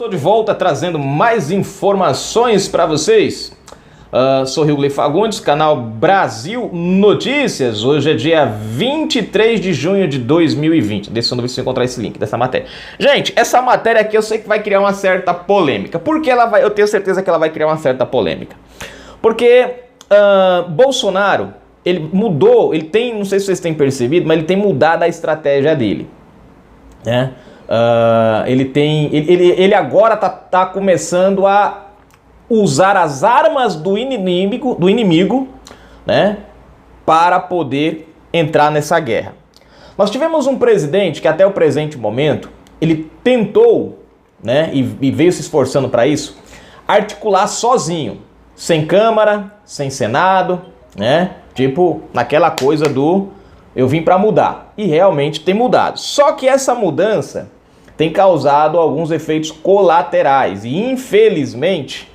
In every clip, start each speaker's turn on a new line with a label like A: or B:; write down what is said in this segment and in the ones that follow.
A: Estou de volta trazendo mais informações para vocês. Sou Rio Fagundes, canal Brasil Notícias. Hoje é dia 23 de junho de 2020. Deixa eu ver se eu encontrar esse link dessa matéria. Gente, essa matéria aqui eu sei que vai criar uma certa polêmica. Por que ela vai? Eu tenho certeza que ela vai criar uma certa polêmica. Porque Bolsonaro, ele mudou, ele tem, não sei se vocês têm percebido, mas ele tem mudado a estratégia dele, né? Ele agora tá começando a usar as armas do inimigo, né, para poder entrar nessa guerra. Nós tivemos um presidente que até o presente momento, ele tentou, né, e veio se esforçando para isso, articular sozinho, sem Câmara, sem Senado, né, tipo naquela coisa do eu vim para mudar, e realmente tem mudado. Só que essa mudança tem causado alguns efeitos colaterais e infelizmente,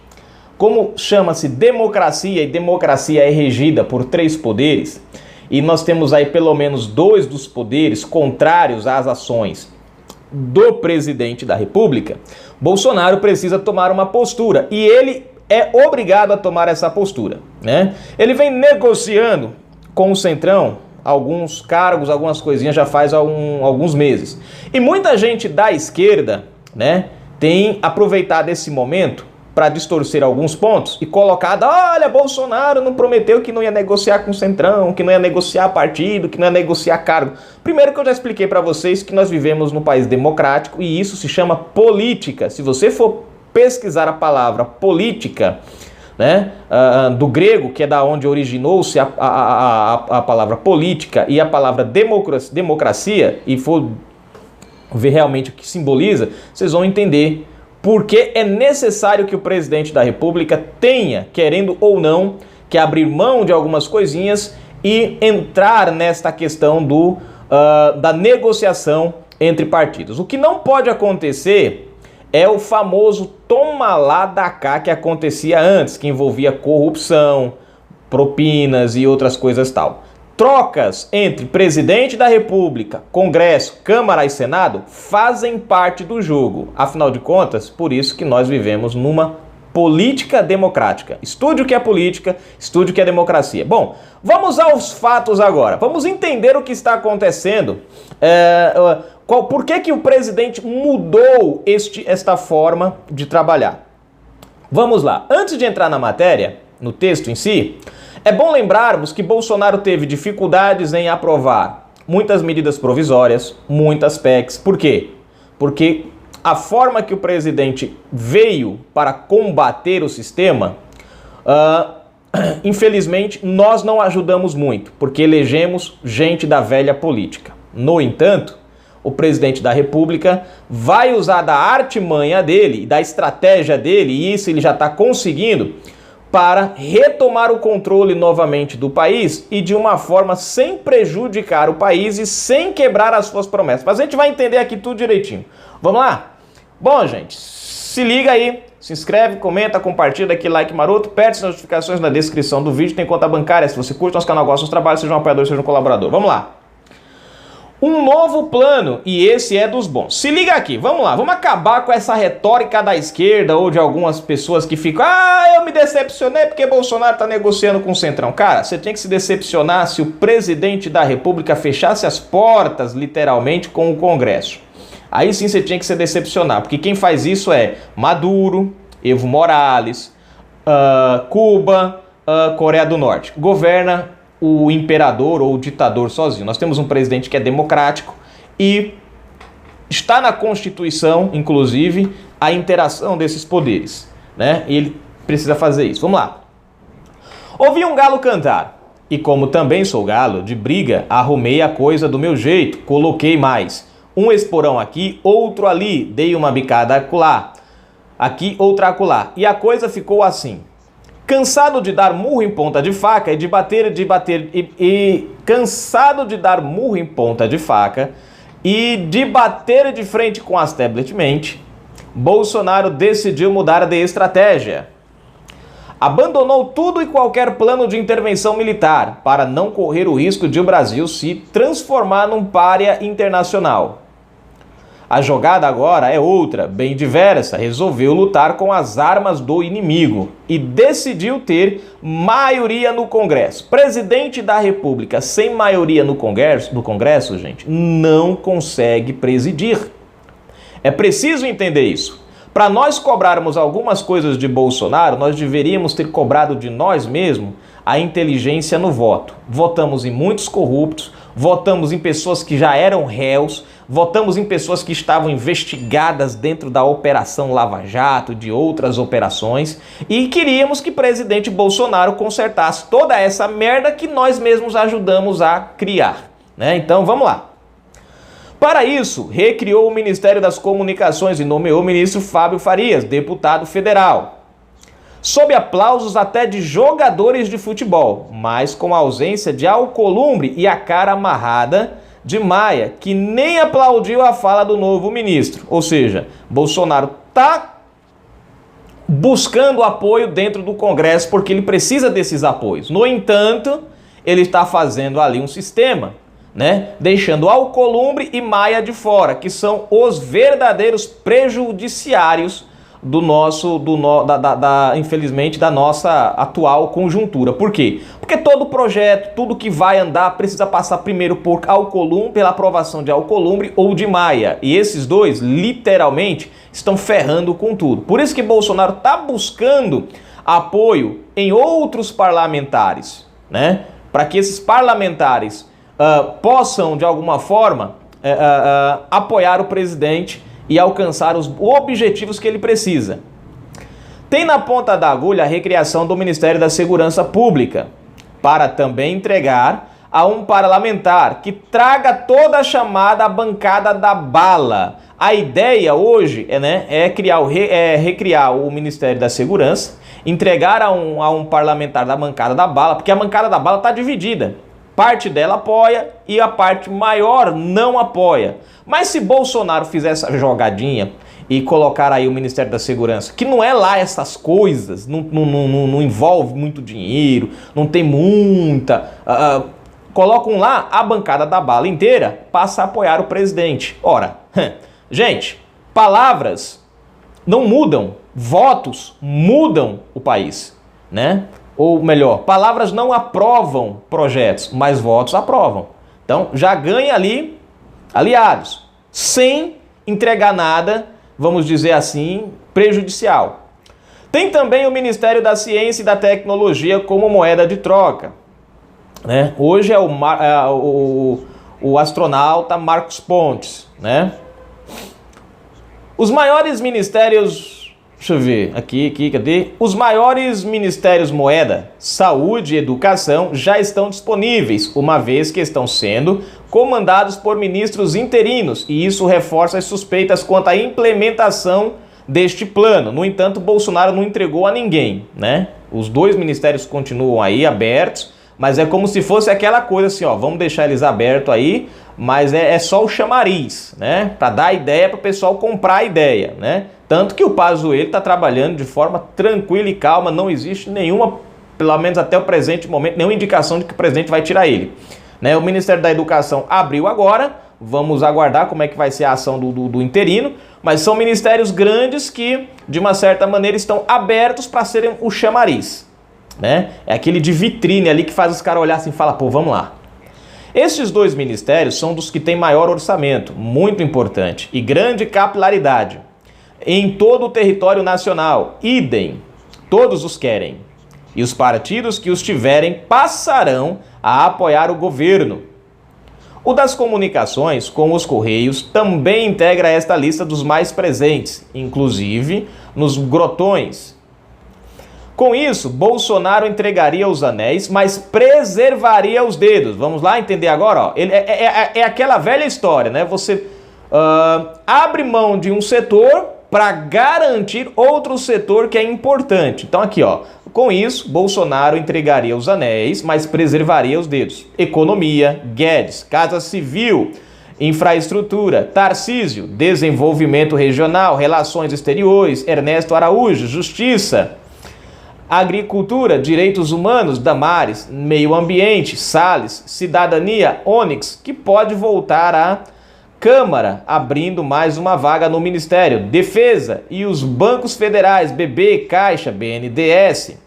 A: como chama-se democracia, e democracia é regida por 3 poderes, e nós temos aí pelo menos 2 dos poderes contrários às ações do presidente da República, Bolsonaro precisa tomar uma postura, e ele é obrigado a tomar essa postura, né? Ele vem negociando com o Centrão alguns cargos, algumas coisinhas já faz alguns meses. E muita gente da esquerda, né, tem aproveitado esse momento para distorcer alguns pontos e colocado, olha, Bolsonaro não prometeu que não ia negociar com o Centrão, que não ia negociar partido, que não ia negociar cargo. Primeiro que eu já expliquei para vocês que nós vivemos num país democrático e isso se chama política. Se você for pesquisar a palavra política, né, do grego, que é da onde originou-se a palavra política e a palavra democracia, e for ver realmente o que simboliza, vocês vão entender porque é necessário que o presidente da República tenha, querendo ou não, que abrir mão de algumas coisinhas e entrar nesta questão da negociação entre partidos. O que não pode acontecer é o famoso toma lá da cá que acontecia antes, que envolvia corrupção, propinas e outras coisas tal. Trocas entre presidente da República, Congresso, Câmara e Senado fazem parte do jogo. Afinal de contas, por isso que nós vivemos numa política democrática. Estude o que é política, estude o que é democracia. Bom, vamos aos fatos agora. Vamos entender o que está acontecendo. Por que o presidente mudou esta forma de trabalhar? Vamos lá. Antes de entrar na matéria, no texto em si, é bom lembrarmos que Bolsonaro teve dificuldades em aprovar muitas medidas provisórias, muitas PECs. Por quê? Porque a forma que o presidente veio para combater o sistema, infelizmente, nós não ajudamos muito, porque elegemos gente da velha política. No entanto, o presidente da República vai usar da artimanha dele, da estratégia dele, e isso ele já está conseguindo, para retomar o controle novamente do país e de uma forma sem prejudicar o país e sem quebrar as suas promessas. Mas a gente vai entender aqui tudo direitinho. Vamos lá? Bom, gente, se liga aí, se inscreve, comenta, compartilha aqui, like maroto, aperte as notificações na descrição do vídeo, tem conta bancária, se você curte nosso canal, gosta dos trabalhos, seja um apoiador, seja um colaborador. Vamos lá. Um novo plano, e esse é dos bons. Se liga aqui, vamos lá, vamos acabar com essa retórica da esquerda ou de algumas pessoas que ficam, eu me decepcionei porque Bolsonaro está negociando com o Centrão. Cara, você tem que se decepcionar se o presidente da República fechasse as portas, literalmente, com o Congresso. Aí sim você tinha que se decepcionar, porque quem faz isso é Maduro, Evo Morales, Cuba, Coreia do Norte. Governa o imperador ou o ditador sozinho. Nós temos um presidente que é democrático e está na Constituição, inclusive, a interação desses poderes, né? E ele precisa fazer isso. Vamos lá. Ouvi um galo cantar e como também sou galo de briga, arrumei a coisa do meu jeito, coloquei mais. Um esporão aqui, outro ali, dei uma bicada acolá, aqui, outra acolá. E a coisa ficou assim. Cansado de dar murro em ponta de faca e de bater cansado de dar murro em ponta de faca e de bater de frente com as tabletmente, Bolsonaro decidiu mudar de estratégia. Abandonou tudo e qualquer plano de intervenção militar para não correr o risco de o Brasil se transformar num pária internacional. A jogada agora é outra, bem diversa. Resolveu lutar com as armas do inimigo e decidiu ter maioria no Congresso. Presidente da República sem maioria no Congresso, gente, não consegue presidir. É preciso entender isso. Para nós cobrarmos algumas coisas de Bolsonaro, nós deveríamos ter cobrado de nós mesmos a inteligência no voto. Votamos em muitos corruptos, votamos em pessoas que já eram réus, votamos em pessoas que estavam investigadas dentro da Operação Lava Jato, de outras operações, e queríamos que o presidente Bolsonaro consertasse toda essa merda que nós mesmos ajudamos a criar, né? Então vamos lá. Para isso, recriou o Ministério das Comunicações e nomeou o ministro Fábio Farias, deputado federal. Sob aplausos até de jogadores de futebol, mas com a ausência de Alcolumbre e a cara amarrada de Maia, que nem aplaudiu a fala do novo ministro. Ou seja, Bolsonaro está buscando apoio dentro do Congresso porque ele precisa desses apoios. No entanto, ele está fazendo ali um sistema, né? Deixando Alcolumbre e Maia de fora, que são os verdadeiros prejudiciários do nosso, infelizmente, da nossa atual conjuntura. Por quê? Porque todo projeto, tudo que vai andar, precisa passar primeiro por Alcolumbre, pela aprovação de Alcolumbre ou de Maia. E esses dois, literalmente, estão ferrando com tudo. Por isso que Bolsonaro está buscando apoio em outros parlamentares, né? Para que esses parlamentares possam, de alguma forma, apoiar o presidente e alcançar os objetivos que ele precisa. Tem na ponta da agulha a recriação do Ministério da Segurança Pública, para também entregar a um parlamentar que traga toda a chamada bancada da bala. A ideia hoje é recriar o Ministério da Segurança, entregar a um parlamentar da bancada da bala, porque a bancada da bala está dividida. Parte dela apoia e a parte maior não apoia. Mas se Bolsonaro fizer essa jogadinha e colocar aí o Ministério da Segurança, que não é lá essas coisas, não envolve muito dinheiro, não tem muita... colocam lá, a bancada da bala inteira passa a apoiar o presidente. Ora, gente, palavras não mudam, votos mudam o país, né? Ou melhor, palavras não aprovam projetos, mas votos aprovam. Então já ganha ali aliados, sem entregar nada, vamos dizer assim, prejudicial. Tem também o Ministério da Ciência e da Tecnologia como moeda de troca, né? Hoje é o astronauta Marcos Pontes, né? Os maiores ministérios... Deixa eu ver, aqui, cadê? Os maiores ministérios moeda, saúde e educação já estão disponíveis, uma vez que estão sendo comandados por ministros interinos, e isso reforça as suspeitas quanto à implementação deste plano. No entanto, Bolsonaro não entregou a ninguém, né? Os dois ministérios continuam aí abertos, mas é como se fosse aquela coisa assim, ó, vamos deixar eles abertos aí, mas é só o chamariz, né? Para dar ideia para o pessoal comprar a ideia, né? Tanto que o Pazuello está trabalhando de forma tranquila e calma, não existe nenhuma, pelo menos até o presente momento, nenhuma indicação de que o presidente vai tirar ele, né? O Ministério da Educação abriu agora, vamos aguardar como é que vai ser a ação do interino, mas são ministérios grandes que, de uma certa maneira, estão abertos para serem o chamariz, né? É aquele de vitrine ali que faz os caras olhar assim e falar, pô, vamos lá. Estes dois ministérios são dos que têm maior orçamento, muito importante, e grande capilaridade em todo o território nacional. Idem, todos os querem. E os partidos que os tiverem passarão a apoiar o governo. O das comunicações, com os Correios, também integra esta lista dos mais presentes, inclusive nos grotões. Com isso, Bolsonaro entregaria os anéis, mas preservaria os dedos. Vamos lá entender agora, ó. É aquela velha história, né? Você abre mão de um setor para garantir outro setor que é importante. Então aqui, ó, com isso, Bolsonaro entregaria os anéis, mas preservaria os dedos. Economia, Guedes, Casa Civil, Infraestrutura, Tarcísio, Desenvolvimento Regional, Relações Exteriores, Ernesto Araújo, Justiça, Agricultura, Direitos Humanos, Damares, Meio Ambiente, Salles, Cidadania, Onyx, que pode voltar a Câmara abrindo mais uma vaga no Ministério. Defesa e os bancos federais, BB, Caixa, BNDES.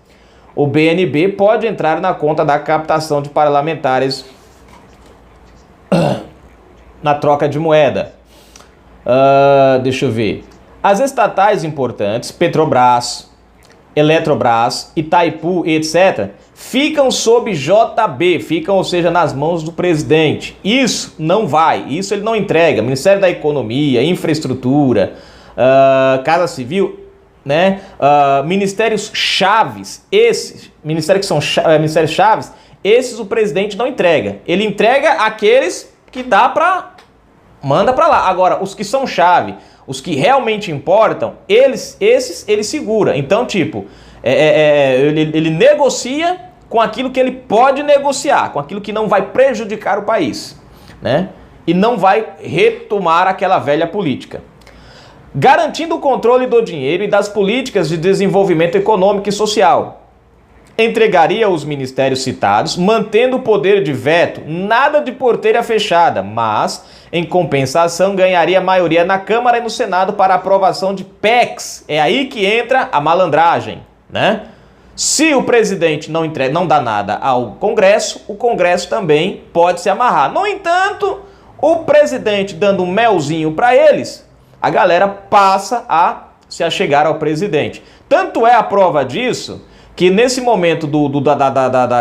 A: O BNB pode entrar na conta da captação de parlamentares na troca de moeda. Deixa eu ver. As estatais importantes, Petrobras, Eletrobras, Itaipu, etc., ficam sob JB, ficam, ou seja, nas mãos do presidente. Isso não vai, isso ele não entrega. Ministério da Economia, Infraestrutura, Casa Civil, né? Ministérios chaves, esses, ministérios que são ministérios chaves, esses o presidente não entrega. Ele entrega aqueles que dá para manda para lá. Agora, os que são chave, os que realmente importam, esses ele segura. Então, tipo, ele negocia com aquilo que ele pode negociar, com aquilo que não vai prejudicar o país, né? E não vai retomar aquela velha política. Garantindo o controle do dinheiro e das políticas de desenvolvimento econômico e social. Entregaria os ministérios citados, mantendo o poder de veto, nada de porteira fechada, mas, em compensação, ganharia maioria na Câmara e no Senado para aprovação de PECs. É aí que entra a malandragem, né? Se o presidente não dá nada ao Congresso, o Congresso também pode se amarrar. No entanto, o presidente dando um melzinho para eles, a galera passa a se achegar ao presidente. Tanto é a prova disso que nesse momento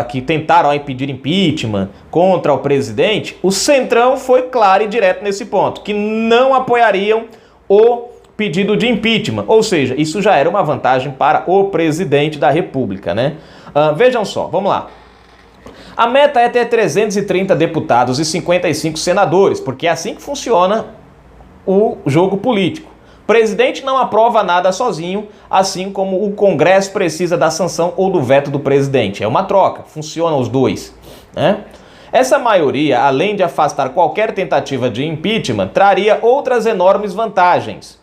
A: que tentaram pedir impeachment contra o presidente, o Centrão foi claro e direto nesse ponto, que não apoiariam o pedido de impeachment. Ou seja, isso já era uma vantagem para o presidente da República, né? Vejam só, vamos lá. A meta é ter 330 deputados e 55 senadores, porque é assim que funciona o jogo político. O presidente não aprova nada sozinho, assim como o Congresso precisa da sanção ou do veto do presidente. É uma troca, funcionam os dois, né? Essa maioria, além de afastar qualquer tentativa de impeachment, traria outras enormes vantagens.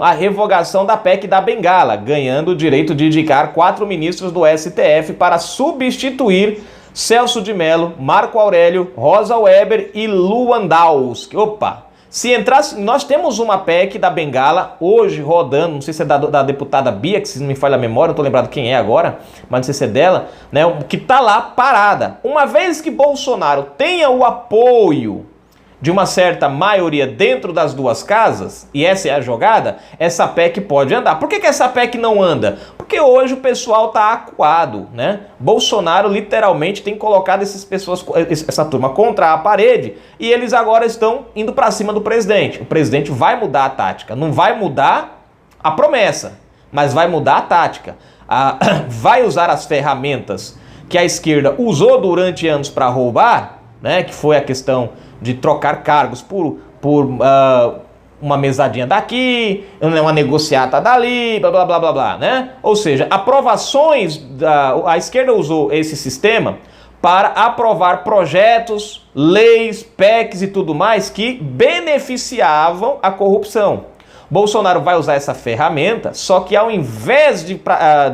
A: A revogação da PEC da Bengala, ganhando o direito de indicar 4 ministros do STF para substituir Celso de Mello, Marco Aurélio, Rosa Weber e Lewandowski. Se entrasse, nós temos uma PEC da Bengala hoje rodando, não sei se é da deputada Bia, que se não me falha a memória, não estou lembrado quem é agora, mas não sei se é dela, né, que está lá parada. Uma vez que Bolsonaro tenha o apoio de uma certa maioria dentro das duas casas, e essa é a jogada, essa PEC pode andar. Por que essa PEC não anda? Porque hoje o pessoal tá acuado, né? Bolsonaro literalmente tem colocado essa turma contra a parede e eles agora estão indo para cima do presidente. O presidente vai mudar a tática, não vai mudar a promessa, mas vai mudar a tática. Vai usar as ferramentas que a esquerda usou durante anos para roubar, né? Que foi a questão de trocar cargos por uma mesadinha daqui, uma negociata dali, blá, blá, blá, blá, blá, né? Ou seja, aprovações, a esquerda usou esse sistema para aprovar projetos, leis, PECs e tudo mais que beneficiavam a corrupção. Bolsonaro vai usar essa ferramenta, só que ao invés de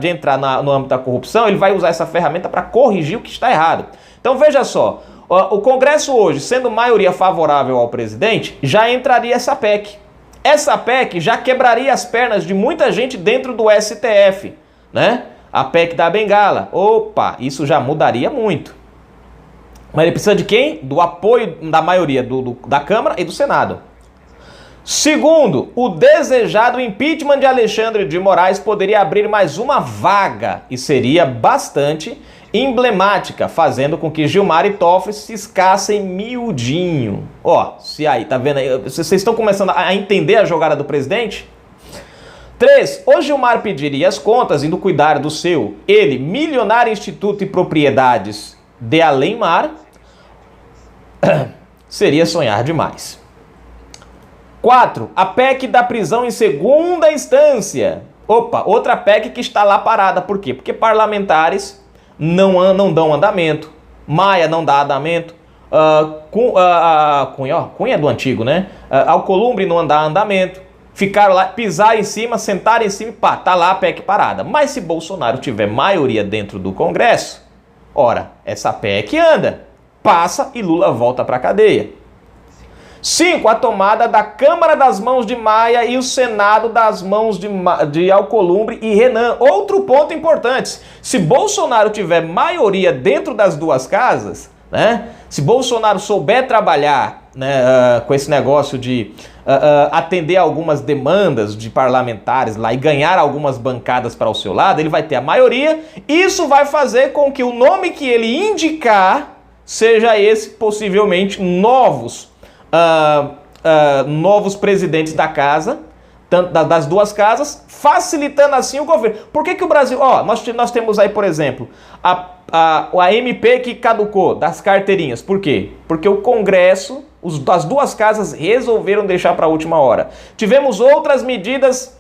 A: entrar no âmbito da corrupção, ele vai usar essa ferramenta para corrigir o que está errado. Então veja só, o Congresso hoje, sendo maioria favorável ao presidente, já entraria essa PEC. Essa PEC já quebraria as pernas de muita gente dentro do STF, né? A PEC da Bengala. Isso já mudaria muito. Mas ele precisa de quem? Do apoio da maioria da Câmara e do Senado. Segundo, o desejado impeachment de Alexandre de Moraes poderia abrir mais uma vaga e seria bastante emblemática, fazendo com que Gilmar e Toffoli se escassem miudinho. Se aí, tá vendo aí? Vocês estão começando a entender a jogada do presidente? 3. O Gilmar pediria as contas indo cuidar do seu, milionário Instituto e Propriedades de Além-Mar. Seria sonhar demais. 4. A PEC da prisão em segunda instância. Outra PEC que está lá parada. Por quê? Porque parlamentares não dão andamento. Maia não dá andamento. Cunha é do antigo, né? Alcolumbre não dá andamento. Ficaram lá, pisaram em cima, sentaram em cima e tá lá a PEC parada. Mas se Bolsonaro tiver maioria dentro do Congresso, essa PEC anda, passa e Lula volta para a cadeia. 5. A tomada da Câmara das mãos de Maia e o Senado das mãos de Alcolumbre e Renan. Outro ponto importante, se Bolsonaro tiver maioria dentro das duas casas, né, se Bolsonaro souber trabalhar, né, com esse negócio de atender algumas demandas de parlamentares lá e ganhar algumas bancadas para o seu lado, ele vai ter a maioria. Isso vai fazer com que o nome que ele indicar seja esse, possivelmente novos presidentes da casa, tanto das duas casas, facilitando assim o governo. Por que o Brasil... nós temos aí, por exemplo, a MP que caducou, das carteirinhas. Por quê? Porque o Congresso, as duas casas resolveram deixar para a última hora. Tivemos outras medidas,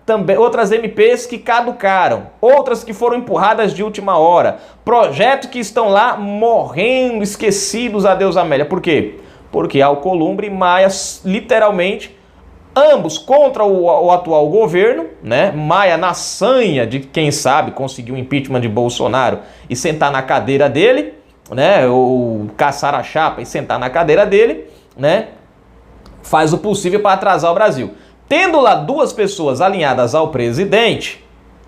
A: também outras MPs que caducaram, outras que foram empurradas de última hora, projetos que estão lá morrendo, esquecidos, adeus Amélia. Por quê? Porque Alcolumbre e Maia, literalmente, ambos contra o atual governo, né? Maia na sanha de, quem sabe, conseguir o impeachment de Bolsonaro e sentar na cadeira dele, né? Ou caçar a chapa e sentar na cadeira dele, né? Faz o possível para atrasar o Brasil. Tendo lá duas pessoas alinhadas ao presidente,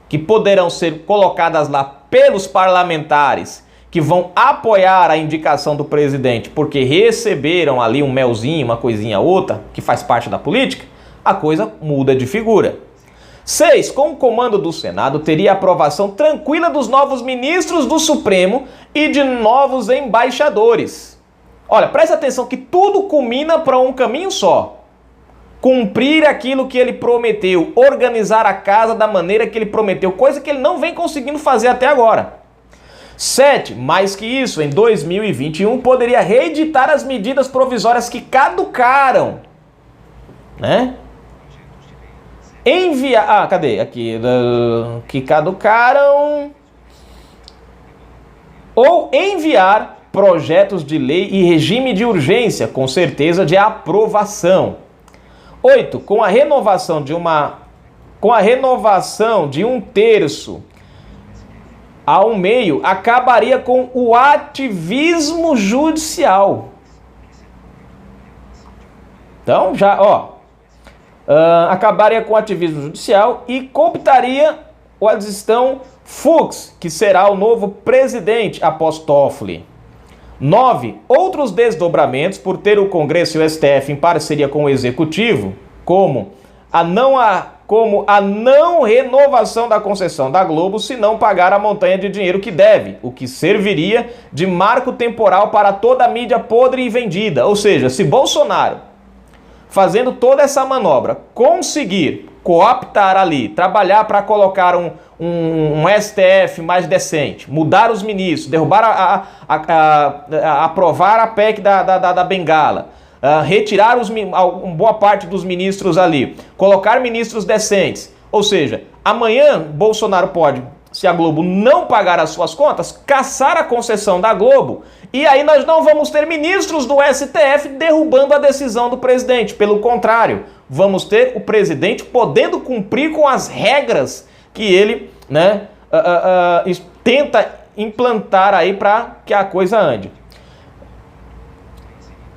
A: que poderão ser colocadas lá pelos parlamentares, que vão apoiar a indicação do presidente porque receberam ali um melzinho, uma coisinha outra, que faz parte da política, a coisa muda de figura. 6. Com o comando do Senado, teria aprovação tranquila dos novos ministros do Supremo e de novos embaixadores. Olha, presta atenção que tudo culmina para um caminho só. Cumprir aquilo que ele prometeu, organizar a casa da maneira que ele prometeu, coisa que ele não vem conseguindo fazer até agora. 7. Mais que isso, em 2021 poderia reeditar as medidas provisórias que caducaram, né? Cadê? Aqui, que caducaram. Ou enviar projetos de lei e regime de urgência, com certeza de aprovação. 8. Com a renovação de 1/3 ao meio, acabaria com o ativismo judicial. Então, acabaria com o ativismo judicial e cooptaria o Adistão Fux, que será o novo presidente após Toffoli. 9. Outros desdobramentos por ter o Congresso e o STF em parceria com o Executivo, como a não renovação da concessão da Globo se não pagar a montanha de dinheiro que deve, o que serviria de marco temporal para toda a mídia podre e vendida. Ou seja, se Bolsonaro, fazendo toda essa manobra, conseguir cooptar ali, trabalhar para colocar um STF mais decente, mudar os ministros, derrubar aprovar a PEC da Bengala, retirar boa parte dos ministros ali, colocar ministros decentes. Ou seja, amanhã Bolsonaro pode, se a Globo não pagar as suas contas, caçar a concessão da Globo, e aí nós não vamos ter ministros do STF derrubando a decisão do presidente. Pelo contrário, vamos ter o presidente podendo cumprir com as regras que ele, né, tenta implantar aí para que a coisa ande.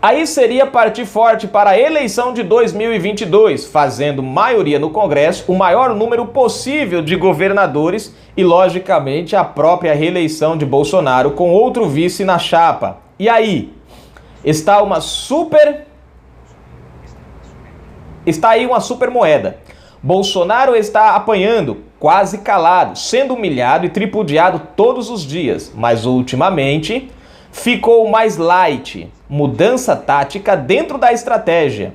A: Aí seria partir forte para a eleição de 2022, fazendo maioria no Congresso, o maior número possível de governadores e, logicamente, a própria reeleição de Bolsonaro com outro vice na chapa. E aí? Está aí uma super moeda. Bolsonaro está apanhando, quase calado, sendo humilhado e tripudiado todos os dias, mas ultimamente ficou mais light, mudança tática dentro da estratégia.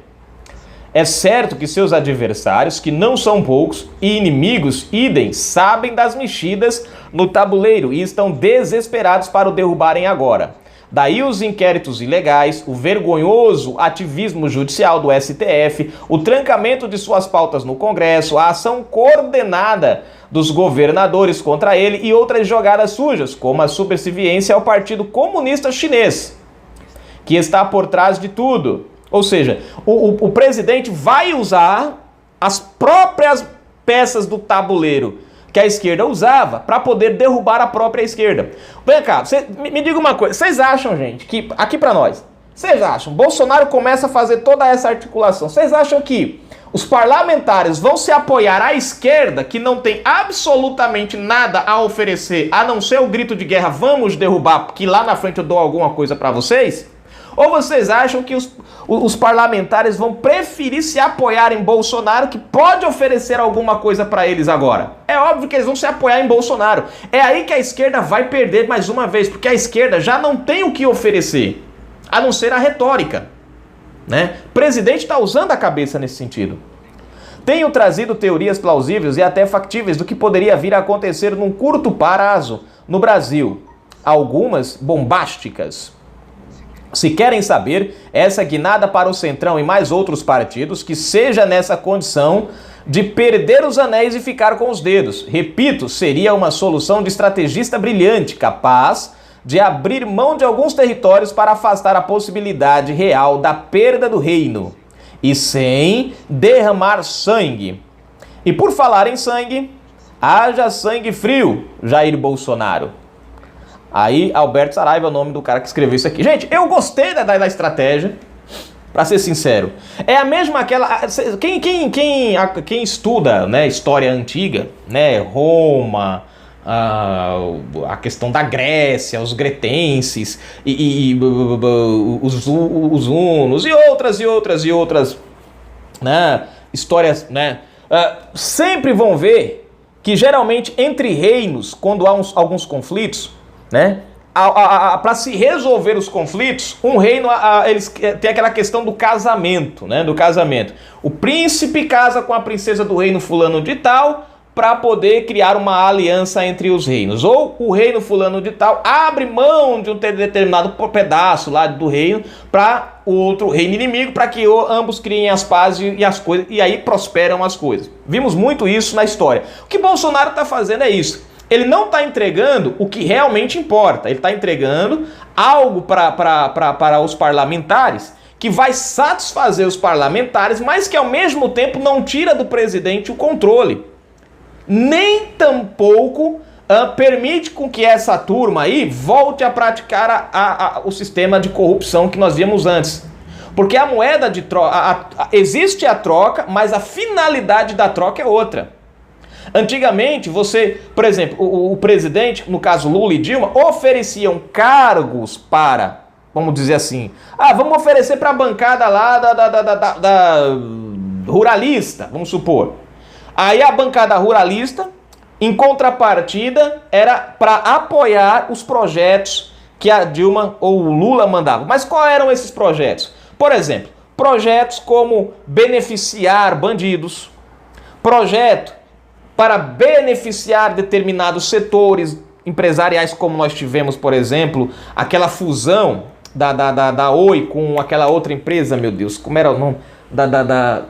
A: É certo que seus adversários, que não são poucos, e inimigos, idem, sabem das mexidas no tabuleiro e estão desesperados para o derrubarem agora. Daí os inquéritos ilegais, o vergonhoso ativismo judicial do STF, o trancamento de suas pautas no Congresso, a ação coordenada dos governadores contra ele e outras jogadas sujas, como a subserviência ao Partido Comunista Chinês, que está por trás de tudo. Ou seja, o presidente vai usar as próprias peças do tabuleiro que a esquerda usava para poder derrubar a própria esquerda. Vem cá, me diga uma coisa, vocês acham, gente, que aqui para nós, Vocês acham? Bolsonaro começa a fazer toda essa articulação. Vocês acham que os parlamentares vão se apoiar à esquerda, que não tem absolutamente nada a oferecer, a não ser o grito de guerra, vamos derrubar, que lá na frente eu dou alguma coisa para vocês? Ou vocês acham que os parlamentares vão preferir se apoiar em Bolsonaro, que pode oferecer alguma coisa para eles agora? É óbvio que eles vão se apoiar em Bolsonaro. É aí que a esquerda vai perder mais uma vez, porque a esquerda já não tem o que oferecer, a não ser a retórica, né? O presidente está usando a cabeça nesse sentido. Tenho trazido teorias plausíveis e até factíveis do que poderia vir a acontecer num curto prazo no Brasil. Algumas bombásticas. Se querem saber, essa guinada para o Centrão e mais outros partidos que seja nessa condição de perder os anéis e ficar com os dedos. Repito, seria uma solução de estrategista brilhante, capaz de abrir mão de alguns territórios para afastar a possibilidade real da perda do reino e sem derramar sangue. E por falar em sangue, haja sangue frio, Jair Bolsonaro. Aí, Alberto Saraiva é o nome do cara que escreveu isso aqui. Gente, eu gostei da estratégia, pra ser sincero. É a mesma aquela... Quem estuda, né, história antiga, né, Roma, a questão da Grécia, os gretenses, os hunos e outras, né, histórias, né, sempre vão ver que geralmente entre reinos, quando há alguns conflitos, né, para se resolver os conflitos, um reino, eles têm aquela questão do casamento, né, do casamento. O príncipe casa com a princesa do reino fulano de tal, para poder criar uma aliança entre os reinos. Ou o reino fulano de tal abre mão de um determinado pedaço lá do reino para o outro reino inimigo, para que ambos criem as pazes e as coisas, e aí prosperam as coisas. Vimos muito isso na história. O que Bolsonaro está fazendo é isso. Ele não está entregando o que realmente importa. Ele está entregando algo para os parlamentares que vai satisfazer os parlamentares, mas que ao mesmo tempo não tira do presidente o controle. Nem tampouco permite com que essa turma aí volte a praticar o sistema de corrupção que nós víamos antes. Porque a moeda de troca, existe a troca, mas a finalidade da troca é outra. Antigamente, por exemplo, o presidente, no caso Lula e Dilma, ofereciam cargos para, vamos dizer assim, vamos oferecer para a bancada lá da ruralista, vamos supor. Aí a bancada ruralista, em contrapartida, era para apoiar os projetos que a Dilma ou o Lula mandavam. Mas quais eram esses projetos? Por exemplo, projetos como beneficiar bandidos, projeto para beneficiar determinados setores empresariais, como nós tivemos, por exemplo, aquela fusão da Oi com aquela outra empresa, meu Deus, como era o nome?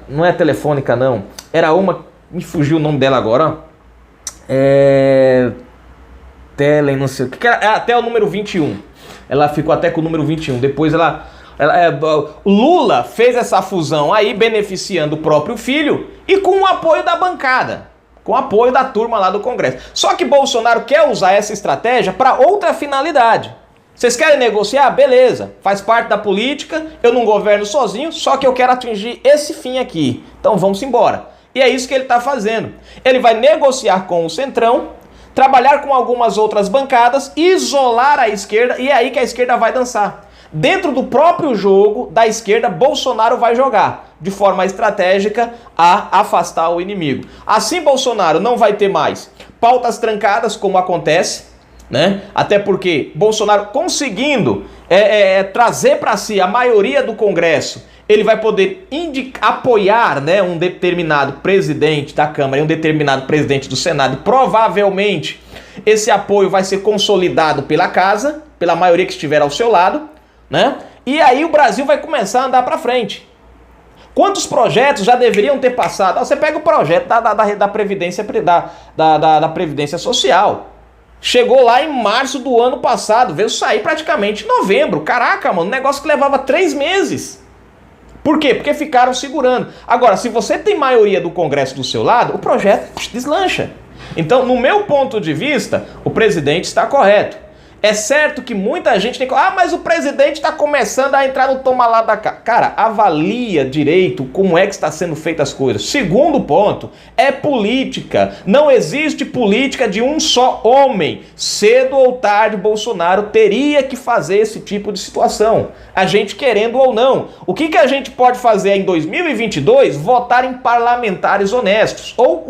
A: Não é Telefônica, não. Era uma... Me fugiu o nome dela agora, Telen, não sei o que era, até o número 21. Ela ficou até com o número 21. Depois o Lula fez essa fusão aí, beneficiando o próprio filho e com o apoio da bancada, com o apoio da turma lá do Congresso. Só que Bolsonaro quer usar essa estratégia para outra finalidade. Vocês querem negociar? Beleza, faz parte da política, eu não governo sozinho, só que eu quero atingir esse fim aqui. Então vamos embora. E é isso que ele está fazendo. Ele vai negociar com o Centrão, trabalhar com algumas outras bancadas, isolar a esquerda, e é aí que a esquerda vai dançar. Dentro do próprio jogo da esquerda, Bolsonaro vai jogar de forma estratégica a afastar o inimigo. Assim, Bolsonaro não vai ter mais pautas trancadas, como acontece, né? Até porque Bolsonaro conseguindo trazer para si a maioria do Congresso, ele vai poder apoiar, né, um determinado presidente da Câmara e um determinado presidente do Senado. E provavelmente esse apoio vai ser consolidado pela casa, pela maioria que estiver ao seu lado, né? E aí o Brasil vai começar a andar para frente. Quantos projetos já deveriam ter passado? Você pega o projeto da Previdência, da Previdência Social. Chegou lá em março do ano passado, veio sair praticamente em novembro. Caraca, mano, um negócio que levava 3 meses. Por quê? Porque ficaram segurando. Agora, se você tem maioria do Congresso do seu lado, o projeto deslancha. Então, no meu ponto de vista, o presidente está correto. É certo que muita gente tem que... Ah, mas o presidente está começando a entrar no toma lá da cá. Cara, avalia direito como é que está sendo feitas as coisas. Segundo ponto, é política. Não existe política de um só homem. Cedo ou tarde, Bolsonaro teria que fazer esse tipo de situação. A gente querendo ou não. O que a gente pode fazer em 2022? Votar em parlamentares honestos. Ou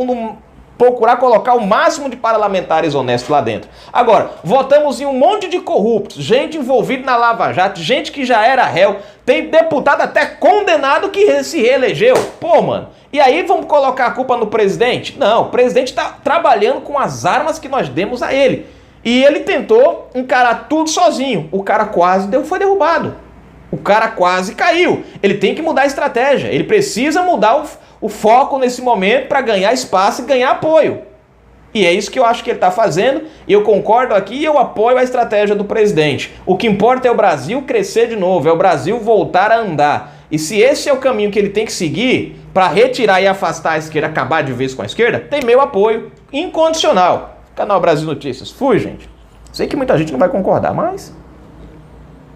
A: procurar colocar o máximo de parlamentares honestos lá dentro. Agora, votamos em um monte de corruptos, gente envolvida na Lava Jato, gente que já era réu, tem deputado até condenado que se reelegeu. Pô, mano, e aí vamos colocar a culpa no presidente? Não, o presidente está trabalhando com as armas que nós demos a ele. E ele tentou encarar tudo sozinho. O cara quase foi derrubado. O cara quase caiu. Ele tem que mudar a estratégia. Ele precisa mudar o foco nesse momento para ganhar espaço e ganhar apoio. E é isso que eu acho que ele está fazendo. E eu concordo aqui e eu apoio a estratégia do presidente. O que importa é o Brasil crescer de novo. É o Brasil voltar a andar. E se esse é o caminho que ele tem que seguir para retirar e afastar a esquerda, acabar de vez com a esquerda, tem meu apoio incondicional. Canal Brasil Notícias. Fui, gente. Sei que muita gente não vai concordar, mas...